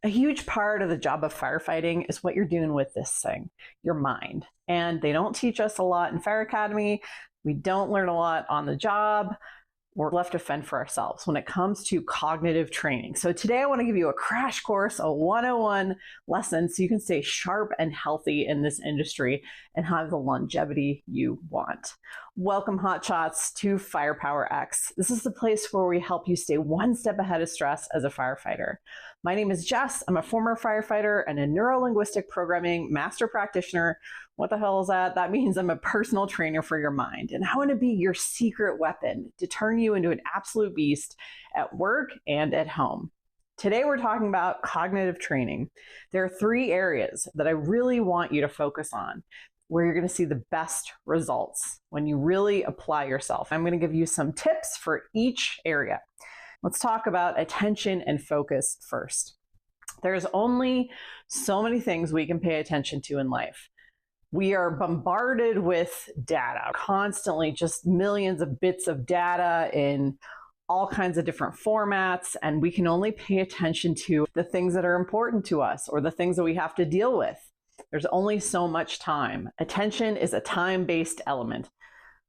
A huge part of the job of firefighting is what you're doing with this thing, your mind. And they don't teach us a lot in Fire Academy. We don't learn a lot on the job. We're left to fend for ourselves when it comes to cognitive training. So today I want to give you a crash course, a 101 lesson so you can stay sharp and healthy in this industry and have the longevity you want. Welcome, hotshots, to Firepower X. This is the place where we help you stay one step ahead of stress as a firefighter. My name is Jess. I'm a former firefighter and a neuro-linguistic programming master practitioner. What the hell is that? That means I'm a personal trainer for your mind, and I want to be your secret weapon to turn you into an absolute beast at work and at home. Today we're talking about cognitive training. There are 3 areas that I really want you to focus on where you're going to see the best results when you really apply yourself. I'm going to give you some tips for each area. Let's talk about attention and focus first. There's only so many things we can pay attention to in life. We are bombarded with data, constantly just millions of bits of data in all kinds of different formats, and we can only pay attention to the things that are important to us or the things that we have to deal with. There's only so much time. Attention is a time-based element.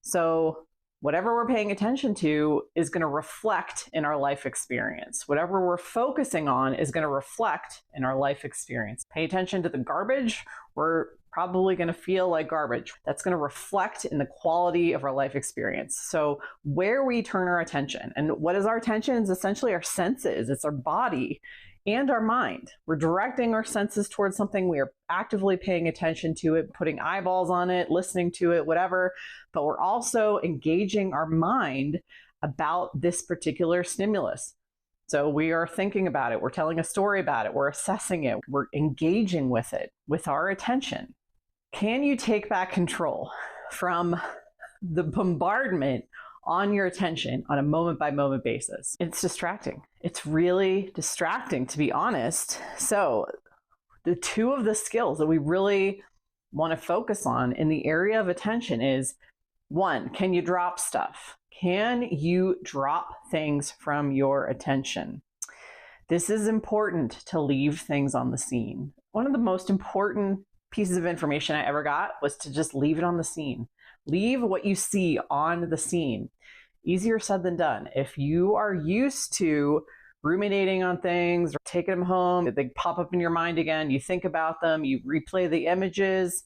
So whatever we're paying attention to is going to reflect in our life experience. Whatever we're focusing on is going to reflect in our life experience. Pay attention to the garbage, we're probably going to feel like garbage. That's going to reflect in the quality of our life experience. So where we turn our attention, and what is our attention? Is essentially our senses. It's our body and our mind. We're directing our senses towards something. We are actively paying attention to it, putting eyeballs on it, listening to it, whatever. But we're also engaging our mind about this particular stimulus. So we are thinking about it. We're telling a story about it. We're assessing it. We're engaging with it with our attention. Can you take back control from the bombardment on your attention on a moment-by-moment basis? It's distracting. It's really distracting, to be honest. So the 2 of the skills that we really want to focus on in the area of attention is, 1, can you drop stuff? Can you drop things from your attention? This is important to leave things on the scene. One of the most important pieces of information I ever got was to just leave it on the scene. Leave what you see on the scene. Easier said than done. If you are used to ruminating on things or taking them home, they pop up in your mind again, you think about them, you replay the images.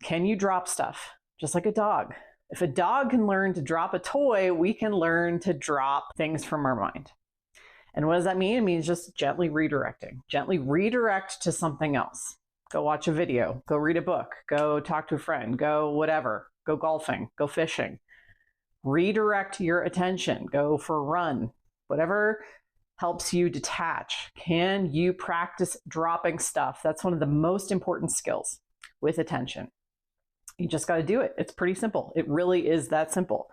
Can you drop stuff? Just like a dog. If a dog can learn to drop a toy, we can learn to drop things from our mind. And what does that mean? It means just gently redirecting. Gently redirect to something else. Go watch a video, go read a book, go talk to a friend, go whatever, go golfing, go fishing. Redirect your attention, go for a run, whatever helps you detach. Can you practice dropping stuff? That's one of the most important skills with attention. You just got to do it. It's pretty simple. It really is that simple.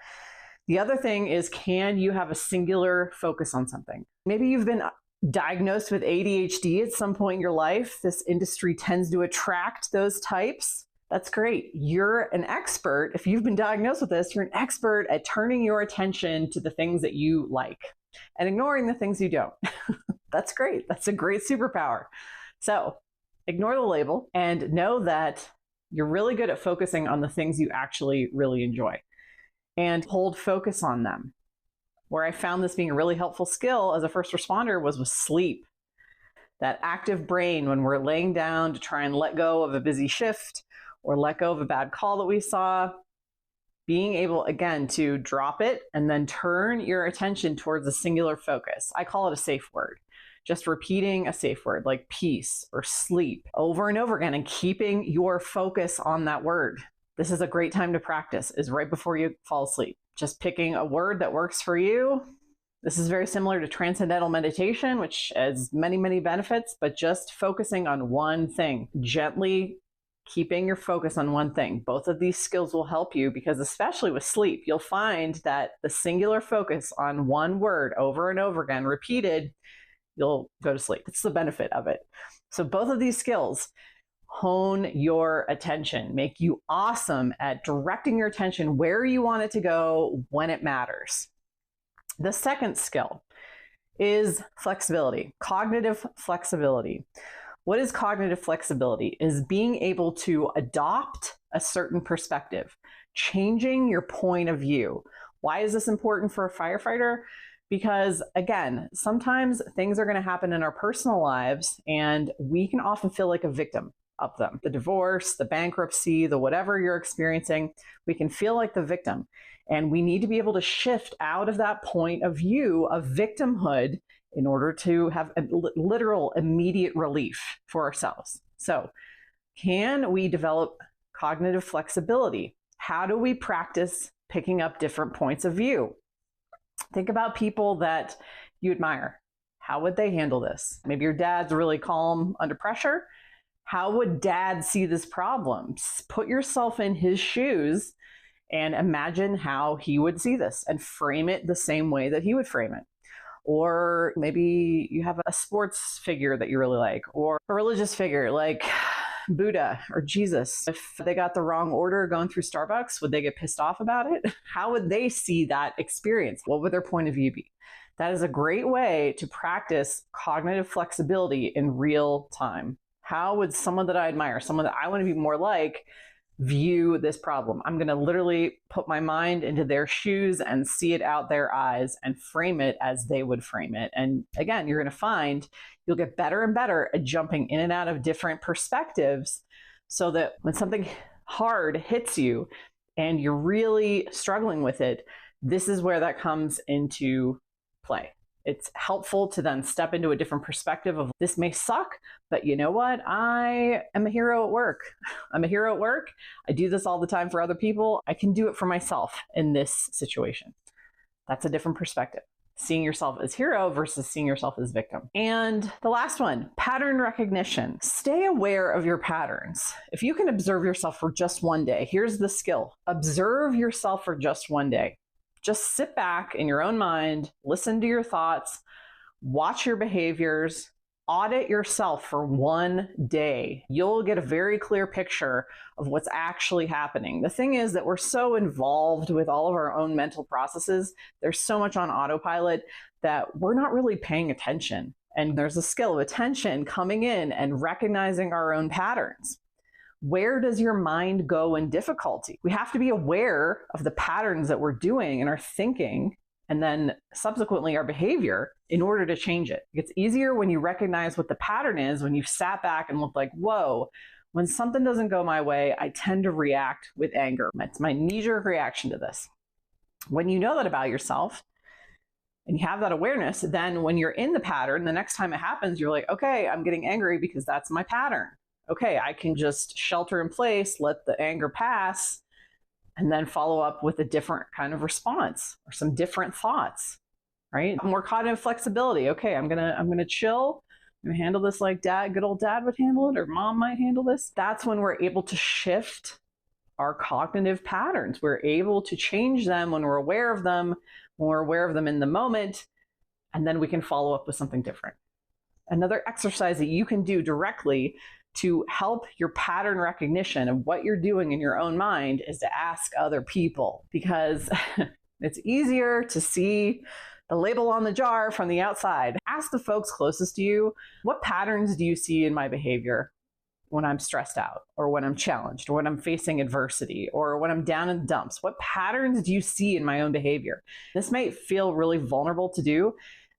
The other thing is, can you have a singular focus on something? Maybe you've been diagnosed with ADHD at some point in your life. This industry tends to attract those types. That's great. You're an expert. If you've been diagnosed with this, you're an expert at turning your attention to the things that you like and ignoring the things you don't. That's great. That's a great superpower. So ignore the label and know that you're really good at focusing on the things you actually really enjoy and hold focus on them. Where I found this being a really helpful skill as a first responder was with sleep. That active brain when we're laying down to try and let go of a busy shift or let go of a bad call that we saw, being able, again, to drop it and then turn your attention towards a singular focus. I call it a safe word. Just repeating a safe word like peace or sleep over and over again and keeping your focus on that word. This is a great time to practice, is right before you fall asleep. Just picking a word that works for you. This is very similar to transcendental meditation, which has many, many benefits, but just focusing on one thing, gently keeping your focus on one thing. Both of these skills will help you because, especially with sleep, you'll find that the singular focus on one word over and over again, repeated, you'll go to sleep. It's the benefit of it. So both of these skills hone your attention, make you awesome at directing your attention where you want it to go when it matters. The second skill is flexibility, cognitive flexibility. What is cognitive flexibility? Is being able to adopt a certain perspective, changing your point of view. Why is this important for a firefighter? Because again, sometimes things are going to happen in our personal lives and we can often feel like a victim of them. The divorce, the bankruptcy, the whatever you're experiencing, we can feel like the victim. And we need to be able to shift out of that point of view of victimhood in order to have a literal immediate relief for ourselves. So, can we develop cognitive flexibility? How do we practice picking up different points of view? Think about people that you admire. How would they handle this? Maybe your dad's really calm under pressure. How would dad see this problem? Put yourself in his shoes and imagine how he would see this and frame it the same way that he would frame it. Or maybe you have a sports figure that you really like, or a religious figure like Buddha or Jesus. If they got the wrong order going through Starbucks, would they get pissed off about it? How would they see that experience? What would their point of view be? That is a great way to practice cognitive flexibility in real time. How would someone that I admire, someone that I want to be more like, view this problem? I'm going to literally put my mind into their shoes and see it out their eyes and frame it as they would frame it. And again, you're going to find you'll get better and better at jumping in and out of different perspectives so that when something hard hits you and you're really struggling with it, this is where that comes into play. It's helpful to then step into a different perspective of this may suck, but you know what? I am a hero at work. I'm a hero at work. I do this all the time for other people. I can do it for myself in this situation. That's a different perspective. Seeing yourself as hero versus seeing yourself as victim. And the last one, pattern recognition. Stay aware of your patterns. If you can observe yourself for just one day, here's the skill. Observe yourself for just one day. Just sit back in your own mind, listen to your thoughts, watch your behaviors, audit yourself for one day. You'll get a very clear picture of what's actually happening. The thing is that we're so involved with all of our own mental processes. There's so much on autopilot that we're not really paying attention. And there's a skill of attention coming in and recognizing our own patterns. Where does your mind go in difficulty? We have to be aware of the patterns that we're doing in our thinking and then subsequently our behavior in order to change it. It's easier when you recognize what the pattern is, when you've sat back and looked like, whoa, when something doesn't go my way, I tend to react with anger. That's my knee-jerk reaction to this. When you know that about yourself and you have that awareness, then when you're in the pattern, the next time it happens, you're like, okay, I'm getting angry because that's my pattern. Okay, I can just shelter in place, let the anger pass, and then follow up with a different kind of response or some different thoughts, right? More cognitive flexibility. Okay, I'm gonna chill. I'm gonna handle this like good old dad would handle it, or mom might handle this. That's when we're able to shift our cognitive patterns. We're able to change them when we're aware of them, when we're aware of them in the moment, and then we can follow up with something different. Another exercise that you can do directly to help your pattern recognition of what you're doing in your own mind is to ask other people, because it's easier to see the label on the jar from the outside. Ask the folks closest to you, what patterns do you see in my behavior when I'm stressed out, or when I'm challenged, or when I'm facing adversity, or when I'm down in the dumps? What patterns do you see in my own behavior? This might feel really vulnerable to do.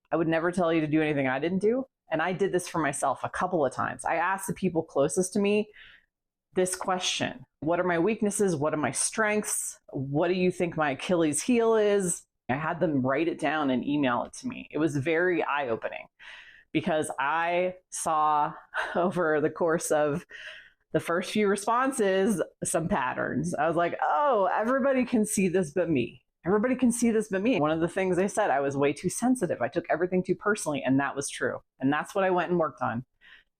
I would never tell you to do anything I didn't do. And I did this for myself a couple of times. I asked the people closest to me this question: what are my weaknesses? What are my strengths? What do you think my Achilles heel is? I had them write it down and email it to me. It was very eye-opening because I saw over the course of the first few responses some patterns. I was like, oh, everybody can see this but me. Everybody can see this but me. One of the things they said, I was way too sensitive. I took everything too personally, and that was true. And that's what I went and worked on.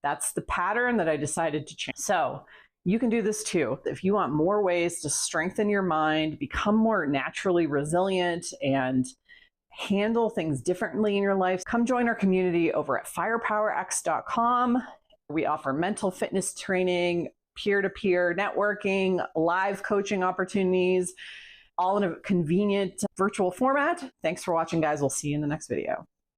That's the pattern that I decided to change. So you can do this too. If you want more ways to strengthen your mind, become more naturally resilient, and handle things differently in your life, come join our community over at firepowerx.com. We offer mental fitness training, peer-to-peer networking, live coaching opportunities, all in a convenient virtual format. Thanks for watching, guys. We'll see you in the next video.